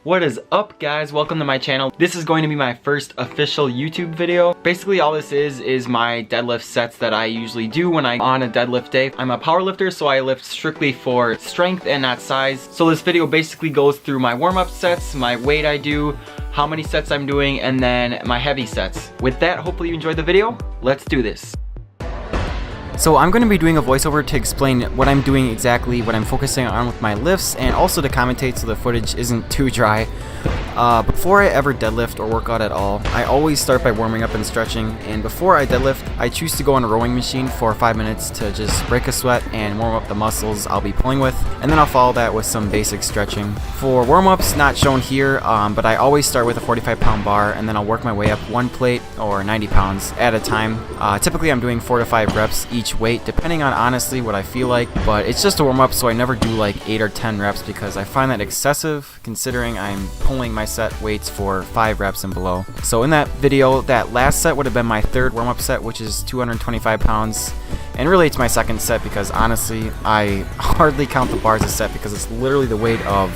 What is up, guys? Welcome to my channel. This is going to be my first official YouTube video. Basically all this is my deadlift sets that I usually do when I'm on a deadlift day. I'm a power lifter, so I lift strictly for strength and not size. So this video basically goes through my warm-up sets, my weight I do, how many sets I'm doing, and then my heavy sets. With that, hopefully you enjoyed the video. Let's do this. So I'm going to be doing a voiceover to explain what I'm doing exactly, what I'm focusing on with my lifts, and also to commentate so the footage isn't too dry. Before I ever deadlift or work out at all, I always start by warming up and stretching, and before I deadlift, I choose to go on a rowing machine for 5 minutes to just break a sweat and warm up the muscles I'll be pulling with, and then I'll follow that with some basic stretching. For warm-ups, not shown here, but I always start with a 45-pound bar, and then I'll work my way up one plate or 90 pounds at a time. Typically I'm doing 4 to 5 reps each weight, depending on honestly what I feel like, but it's just a warm-up, so I never do like 8 or 10 reps because I find that excessive considering I'm pulling my set weights for 5 reps and below. So in that video, that last set would have been my third warm-up set, which is 225 pounds, and really it's my second set because honestly I hardly count the bars a set because it's literally the weight of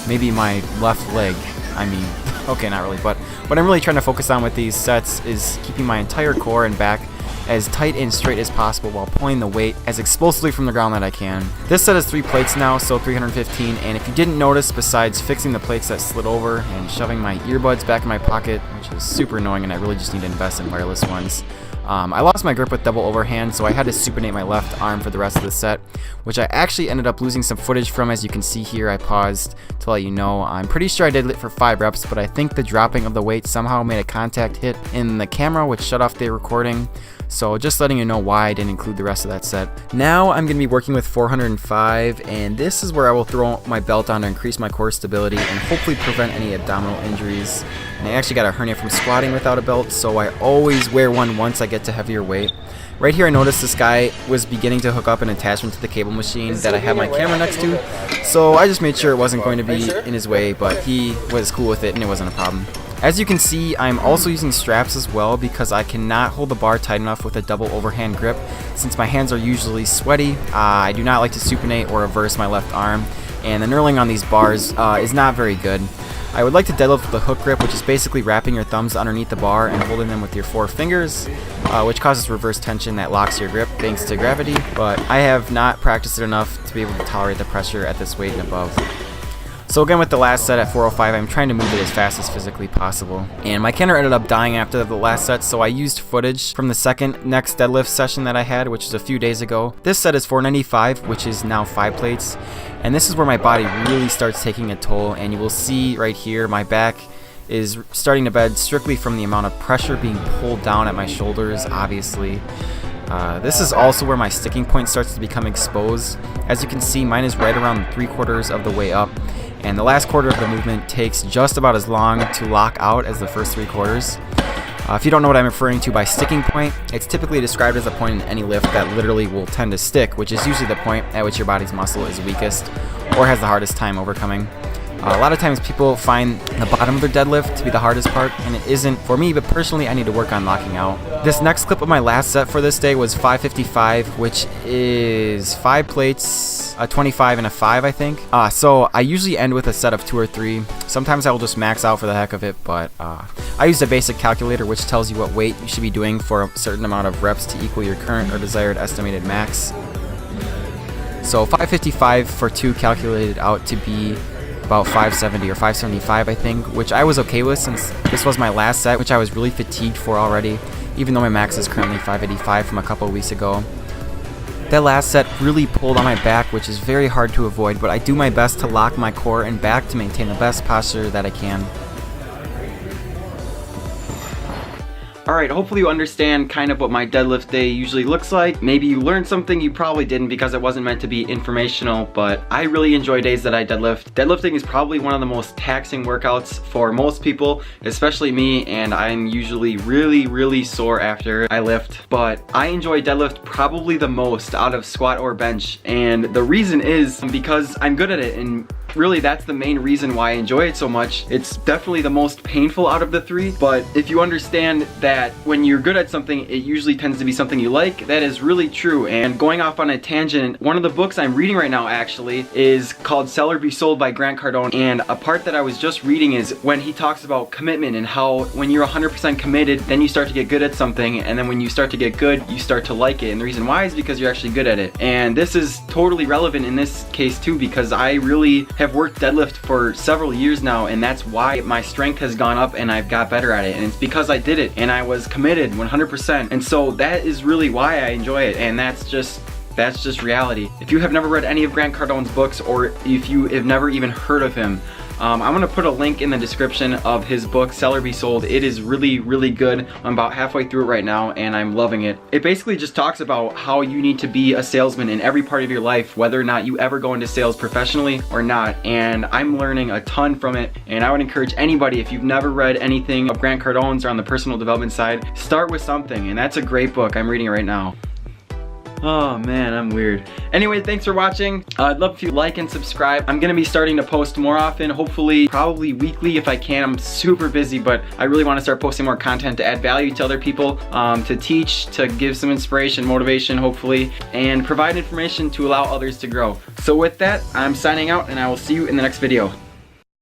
maybe my left leg. I mean, okay, not really, but what I'm really trying to focus on with these sets is keeping my entire core and back as tight and straight as possible while pulling the weight as explosively from the ground that I can. This set has 3 plates now, so 315, and if you didn't notice, besides fixing the plates that slid over and shoving my earbuds back in my pocket, which is super annoying and I really just need to invest in wireless ones, I lost my grip with double overhand, so I had to supinate my left arm for the rest of the set, which I actually ended up losing some footage from. As you can see here, I paused to let you know. I'm pretty sure I did it for 5 reps, but I think the dropping of the weight somehow made a contact hit in the camera, which shut off the recording. So just letting you know why I didn't include the rest of that set. Now I'm going to be working with 405, and this is where I will throw my belt on to increase my core stability and hopefully prevent any abdominal injuries. And I actually got a hernia from squatting without a belt, so I always wear one once I get to heavier weight. Right here I noticed this guy was beginning to hook up an attachment to the cable machine that I have my camera next to, so I just made sure it wasn't going to be in his way, but he was cool with it and it wasn't a problem. As you can see, I'm also using straps as well because I cannot hold the bar tight enough with a double overhand grip since my hands are usually sweaty. I do not like to supinate or reverse my left arm, and the knurling on these bars is not very good. I would like to deadlift with a hook grip, which is basically wrapping your thumbs underneath the bar and holding them with your 4 fingers, which causes reverse tension that locks your grip thanks to gravity, but I have not practiced it enough to be able to tolerate the pressure at this weight and above. So again, with the last set at 405, I'm trying to move it as fast as physically possible. And my camera ended up dying after the last set, so I used footage from the next deadlift session that I had, which is a few days ago. This set is 495, which is now 5 plates. And this is where my body really starts taking a toll, and you will see right here, my back is starting to bend strictly from the amount of pressure being pulled down at my shoulders, obviously. This is also where my sticking point starts to become exposed. As you can see, mine is right around 3/4 of the way up, and the last quarter of the movement takes just about as long to lock out as the first 3/4. If you don't know what I'm referring to by sticking point, it's typically described as a point in any lift that literally will tend to stick, which is usually the point at which your body's muscle is weakest or has the hardest time overcoming. A lot of times people find the bottom of their deadlift to be the hardest part, and it isn't for me, but personally I need to work on locking out. This next clip of my last set for this day was 555, which is 5 plates, a 25 and a 5, I think. So I usually end with a set of 2 or 3. Sometimes I will just max out for the heck of it, but I used a basic calculator which tells you what weight you should be doing for a certain amount of reps to equal your current or desired estimated max. So 555 for 2 calculated out to be about 570 or 575, I think, which I was okay with since this was my last set, which I was really fatigued for already, even though my max is currently 585 from a couple of weeks ago. That last set really pulled on my back, which is very hard to avoid, but I do my best to lock my core and back to maintain the best posture that I can. Alright, hopefully you understand kind of what my deadlift day usually looks like. Maybe you learned something you probably didn't because it wasn't meant to be informational, but I really enjoy days that I deadlift. Deadlifting is probably one of the most taxing workouts for most people, especially me, and I'm usually really sore after I lift. But I enjoy deadlift probably the most out of squat or bench, and the reason is because I'm good at it, and really that's the main reason why I enjoy it so much. It's definitely the most painful out of the three, but if you understand that when you're good at something, it usually tends to be something you like, that is really true. And going off on a tangent, one of the books I'm reading right now actually is called Sell or Be Sold by Grant Cardone, and a part that I was just reading is when he talks about commitment and how when you're 100% committed, then you start to get good at something, and then when you start to get good, you start to like it. And the reason why is because you're actually good at it. And this is totally relevant in this case too, because I really have worked deadlift for several years now, and that's why my strength has gone up and I've got better at it. And it's because I did it and I was committed 100%. And so that is really why I enjoy it, and that's just reality. If you have never read any of Grant Cardone's books, or if you have never even heard of him, I'm gonna put a link in the description of his book, Sell or Be Sold. It is really, really good. I'm about halfway through it right now and I'm loving it. It basically just talks about how you need to be a salesman in every part of your life, whether or not you ever go into sales professionally or not. And I'm learning a ton from it. And I would encourage anybody, if you've never read anything of Grant Cardone's or on the personal development side, start with something. And that's a great book. I'm reading it right now. Oh man, I'm weird. Anyway, thanks for watching. I'd love if you like and subscribe. I'm gonna be starting to post more often, hopefully, probably weekly if I can. I'm super busy, but I really wanna start posting more content to add value to other people, to teach, to give some inspiration, motivation, hopefully, and provide information to allow others to grow. So with that, I'm signing out and I will see you in the next video.